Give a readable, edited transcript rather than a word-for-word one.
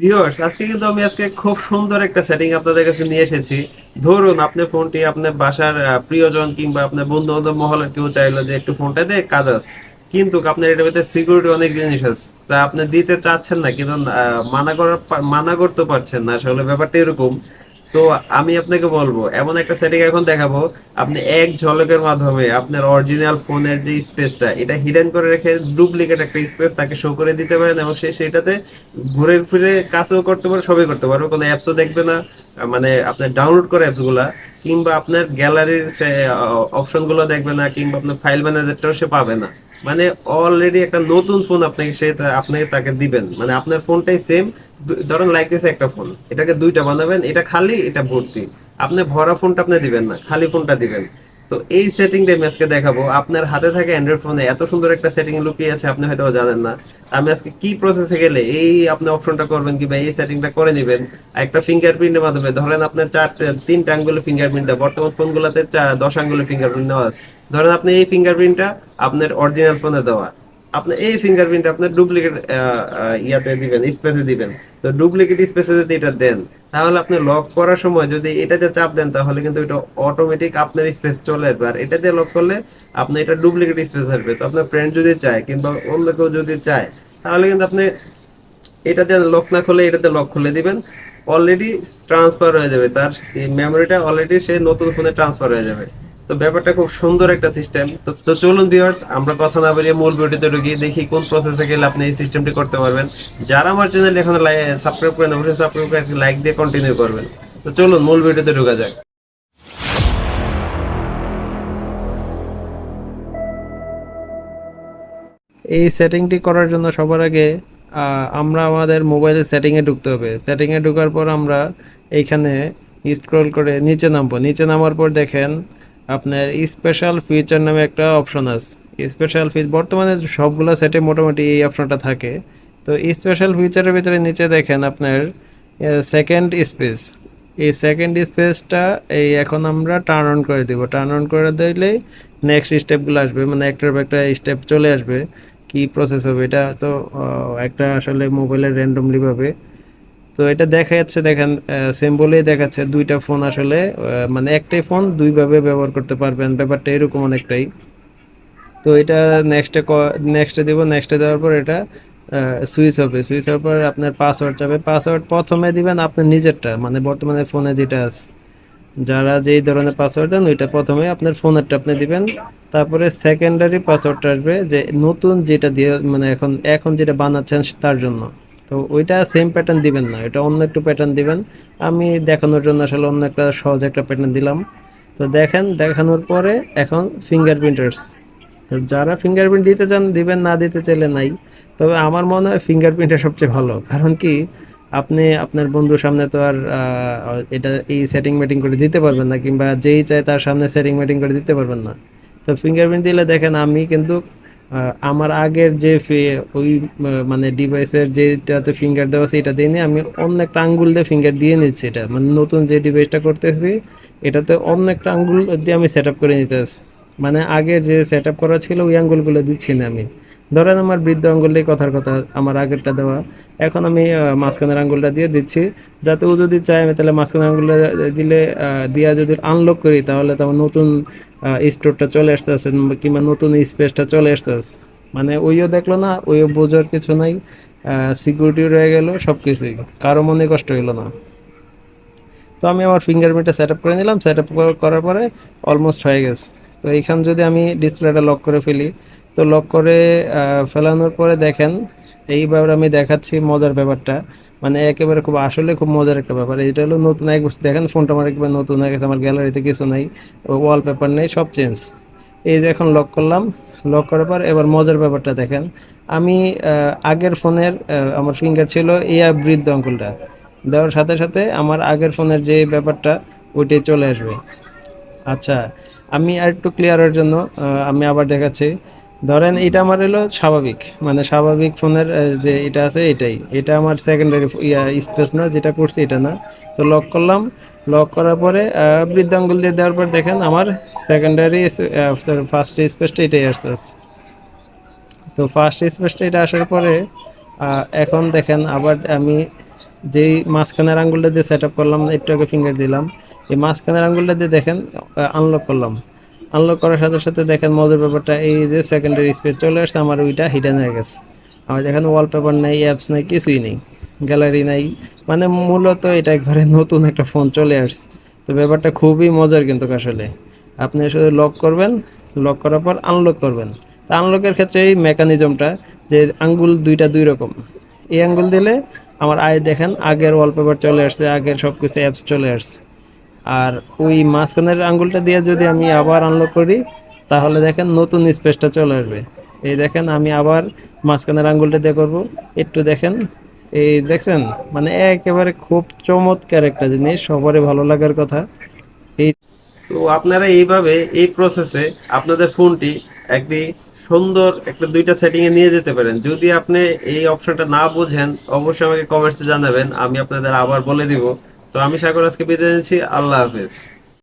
Viewers, আজকে খুব সুন্দর একটা সেটিং আপনাদের কাছে নিয়ে এসেছি। ধরুন আপনি ফোনটি আপনার বাসার প্রিয়জন কিংবা আপনার বন্ধু বান্ধব মহলের কেউ চাইলো যে একটু ফোনটা দিয়ে কাজ আছে, কিন্তু আপনার এটার ভিতরে সিকিউরিটি অনেক জিনিস আছে যা আপনি দিতে চাচ্ছেন না, কিন্তু মানা করতে পারছেন না। আসলে ব্যাপারটা এরকম। তো আমি আপনাকে বলবো, এমন একটা সেটিং এখন দেখাবো। আপনি এক ঝলকের মাধ্যমে আপনার অরিজিনাল ফোনের যে স্পেসটা এটা হিডেন করে রেখে ডুপ্লিকেট একটা স্পেস তাকে শো করে দিতে পারেন, এবং সে সেটাতে ঘুরে ফিরে কাজও করতে পারবে, সবই করতে পারবে, কোনো অ্যাপসও দেখবে না। মানে আপনার ডাউনলোড করা অ্যাপসগুলা কিংবা আপনার গ্যালারির অপশনগুলো দেখবে না, কিংবা আপনার ফাইল ম্যানেজারটাও সে পাবে না। মানে অলরেডি একটা নতুন ফোন আপনাকে আপনাকে তাকে দিবেন, মানে আপনার ফোনটাই সেম। ধরেন লাগতেছে একটা ফোন, এটাকে দুইটা বানাবেন, এটা খালি এটা ভর্তি। আপনি ভরা ফোনটা আপনি দিবেন না, খালি ফোনটা দিবেন। তো এই সেটিংটা আমি আজকে দেখাবো। আপনার হাতে থাকে অ্যান্ড্রয়েড ফোনে এত সুন্দর একটা সেটিং লুকিয়ে আছে, আপনি হয়তো জানেন না। আমি আজকে কি প্রসেসে গেলে এই আপনি অপশনটা করবেন কিংবা এই সেটিংটা করে নেবেন। একটা ফিঙ্গারপ্রিন্টের মাধ্যমে ধরেন আপনার তিনটা আঙ্গুলে ফিঙ্গারপ্রিন্ট দেওয়া, বর্তমান ফোনগুলোতে 10 আঙ্গুলে ফিঙ্গারপ্রিন্ট দেওয়া আছে। ধরেন আপনি এই ফিঙ্গারপ্রিন্টটা আপনার অরিজিনাল ফোনে দেওয়া, আপনি এই ফিঙ্গারপ্রিন্ট আপনার ডুপ্লিকেট ইয়াতে দিবেন, স্পেসে দিবেন। তো ডুপ্লিকেট স্পেসে যদি এটা দেন, তাহলে আপনি লক করার সময় যদি এটাতে চাপ দেন, তাহলে কিন্তু এটা অটোমেটিক আপনার স্পেস চলে আসবে। আর এটা দিয়ে লক করলে আপনি এটা ডুপ্লিকেট স্পেস আসবে। তো আপনার ফ্রেন্ড যদি চায় কিংবা অন্য কেউ যদি চায়, তাহলে কিন্তু আপনি এটাতে লক না খুলে এটাতে লক খুলে দিবেন। অলরেডি ট্রান্সফার হয়ে যাবে, তার মেমোরিটা অলরেডি সে নতুন ফোনে ট্রান্সফার হয়ে যাবে। তো ব্যাপারটা খুব সুন্দর একটা সিস্টেম। তো চলুন ভিউয়ার্স, আমরা কথা না বাড়িয়ে মূল ভিডিওতে ঢুকি, দেখি কোন প্রসেসে গেলে আপনি এই সিস্টেমটি করতে পারবেন। যারা আমার চ্যানেল এখন সাবস্ক্রাইব করেন, অবশ্যই সাবস্ক্রাইব করে লাইক দিয়ে কন্টিনিউ করবেন। তো চলুন মূল ভিডিওতে ঢোকা যাক। এই সেটিংটি করার জন্য সবার আগে আমরা আমাদের মোবাইলের সেটিংয়ে ঢুকতে হবে। সেটিংয়ে ঢোকার পর আমরা এইখানে স্ক্রল করে নিচে নামবো। নিচে নামার পর দেখেন আপনার স্পেশাল ফিচার নামে একটা অপশন আছে। স্পেশাল ফিচার বর্তমানে সবগুলো সেটে মোটামুটি এই অপশনটা থাকে। তো স্পেশাল ফিচারের ভিতরে নিচে দেখেন আপনার সেকেন্ড স্পেস। এই সেকেন্ড স্পেসটা এখন আমরা টার্ন অন করে দেব। টার্ন অন করে দিলেই নেক্সট স্টেপগুলো আসবে, মানে একটার পর একটা স্টেপ চলে আসবে। কি প্রসেস হবে এটা তো একটা আসলে মোবাইলের র্যান্ডমলি ভাবে তো এটা দেখা যাচ্ছে। দেখেন সিম্বলেই দেখাচ্ছে দুইটা ফোন আসলে মানে একটাই ফোন দুইভাবে ব্যবহার করতে পারবেন, ব্যাপারটা এরকম অনেকটাই। তো এটা নেক্সটে দেবো। নেক্সটে দেওয়ার পর এটা সুইচ হবে। সুইচ হওয়ার পর আপনার পাসওয়ার্ড যাবে। পাসওয়ার্ড প্রথমে দিবেন আপনার নিজেরটা, মানে বর্তমানে ফোনে যেটা আছে, যারা যেই ধরনের পাসওয়ার্ড দেন ওইটা প্রথমে আপনার ফোনেরটা আপনি দিবেন। তারপরে সেকেন্ডারি পাসওয়ার্ডটা আসবে যে নতুন যেটা দিয়ে, মানে এখন এখন যেটা বানাচ্ছেন তার জন্য। তো ওইটা সেম প্যাটার্ন দিবেন না, এটা অন্য একটু প্যাটার্ন দিবেন। আমি দেখানোর জন্য আসলে অন্য একটা সহজ একটা প্যাটার্ন দিলাম। তো দেখেন, দেখানোর পরে এখন ফিঙ্গারপ্রিন্টার্স। তো যারা ফিঙ্গারপ্রিন্ট দিতে চান দিবেন, না দিতে চাইলে নাই। তবে আমার মনে হয় ফিঙ্গারপ্রিন্টটা সবচেয়ে ভালো, কারণ কি আপনি আপনার বন্ধুর সামনে তো আর এটা এই সেটিং মেটিং করে দিতে পারবেন না, কিংবা যেই চায় তার সামনে সেটিং মেটিং করে দিতে পারবেন না। তো ফিঙ্গারপ্রিন্ট দিলে দেখেন আমি কিন্তু আমার আগের যে ওই মানে ডিভাইসের যেটাতে ফিঙ্গার দেওয়া আছে এটা দিয়ে নিয়ে আমি অন্য একটা আঙ্গুল দিয়ে ফিঙ্গার দিয়ে নিচ্ছি। এটা মানে নতুন যে ডিভাইসটা করতেছি এটাতে অন্য একটা আঙ্গুল দিয়ে আমি সেট আপ করে নিতেছি। মানে আগে যে সেট আপ করা ছিল ওই আঙ্গুলগুলো দিচ্ছি না আমি। ধরেন আমার বৃদ্ধ আঙ্গুলটাই কথার কথা আমার আগেরটা দেওয়া, এখন আমি মাঝখানের আঙ্গুলটা দিয়ে দিচ্ছি। যাতে ও যদি চায় আমি তাহলে মাঝখানের আঙ্গুলটা দিলে দিয়া যদি আনলক করি তাহলে তো আমার নতুন স্টোরটা চলে আসতেছে, কিংবা নতুন স্পেসটা চলে আসতেছে। মানে ওইও দেখলো না, ওইও বোঝার কিছু নাই, সিকিউরিটি রয়ে গেল, সব কিছুই কারো মনে কষ্ট হইলো না। তো আমি আমার ফিঙ্গারপ্রিন্টটা সেট আপ করে নিলাম। সেট আপ করার পরে অলমোস্ট হয়ে গেছে। তো এইখান যদি আমি ডিসপ্লেটা লক করে ফেলি, তো লক করে ফেলানোর পরে দেখেন এইবার আমি দেখাচ্ছি মজার ব্যাপারটা। মানে একেবারে খুব আসলে খুব মজার একটা ব্যাপার। এটা হলো নতুন এক বছর, দেখেন ফোনটা আমার একেবারে নতুন হয়ে গেছে। আমার গ্যালারিতে কিছু নাই, ওয়ালপেপার নেই, সব চেঞ্জ। এই যে এখন লক করলাম। লক করার পর এবার মজার ব্যাপারটা দেখেন। আমি আগের ফোনের আমার ফিঙ্গার ছিল বৃদ্ধ আঙ্গুলটা দেওয়ার সাথে সাথে আমার আগের ফোনের যে ব্যাপারটা ওইটাই চলে আসবে। আচ্ছা, আমি আর একটু ক্লিয়ারের জন্য আমি আবার দেখাচ্ছি। ধরেন এটা আমার এলো স্বাভাবিক, মানে স্বাভাবিক ফোনের যে এটা আছে এটাই, এটা আমার সেকেন্ডারি স্পেস না, যেটা করছি এটা না। তো লক করলাম। লক করার পরে বৃদ্ধ আঙ্গুল দিয়ে দেওয়ার পর দেখেন আমার সেকেন্ডারি ফার্স্ট স্পেসটা এটাই আসতে। তো ফার্স্ট স্পেসটা এটা আসার পরে এখন দেখেন আবার আমি যেই মাঝখানের আঙ্গুলটা দিয়ে সেট আপ করলাম, একটু আগে ফিঙ্গার দিলাম, এই মাঝখানের আঙ্গুলটা দিয়ে দেখেন আনলক করলাম। আনলক করার সাথে সাথে দেখেন মজার ব্যাপারটা, এই যে সেকেন্ডারি স্পেস চলে আসছে, আমার ওইটা হিডেন হয়ে গেছে। আমার দেখেন ওয়ালপেপার নেই, অ্যাপস নেই, কিছুই নেই, গ্যালারি নাই। মানে মূলত এটা একবারে নতুন একটা ফোন চলে আসছে। তো ব্যাপারটা খুবই মজার কিন্তু আসলে। আপনি শুধু লক করবেন, লক করার পর আনলক করবেন। তা আনলকের ক্ষেত্রে এই মেকানিজমটা, যে আঙ্গুল দুইটা দুই রকম, এই আঙ্গুল দিলে আমার আয় দেখেন আগের ওয়ালপেপার চলে আসছে, আগের সব কিছু অ্যাপস চলে আসছে। আর ওই মাঝখানের আঙ্গুলটা দিয়ে যদি আমি আবার আনলক করি, তাহলে দেখেন নতুন স্পেসটা চলে আসবে। এই দেখেন আমি আবার মাঝখানের আঙ্গুলটা দিয়ে করবো, একটু দেখেন, এই দেখছেন, মানে একেবারে খুব চমৎকার একটা জিনিস, সবারই ভালো লাগার কথা। এই তো আপনারা এইভাবে এই প্রসেসে আপনাদের ফোনটি একটি সুন্দর একটা দুইটা সেটিং এ নিয়ে যেতে পারেন। যদি আপনি এই অপশনটা না বুঝেন অবশ্যই আমাকে কমেন্টসে জানাবেন, আমি আপনাদের আবার বলে দিব। তো আমি সাগর আজকে বিদায় নিচ্ছি, আল্লাহ হাফেজ।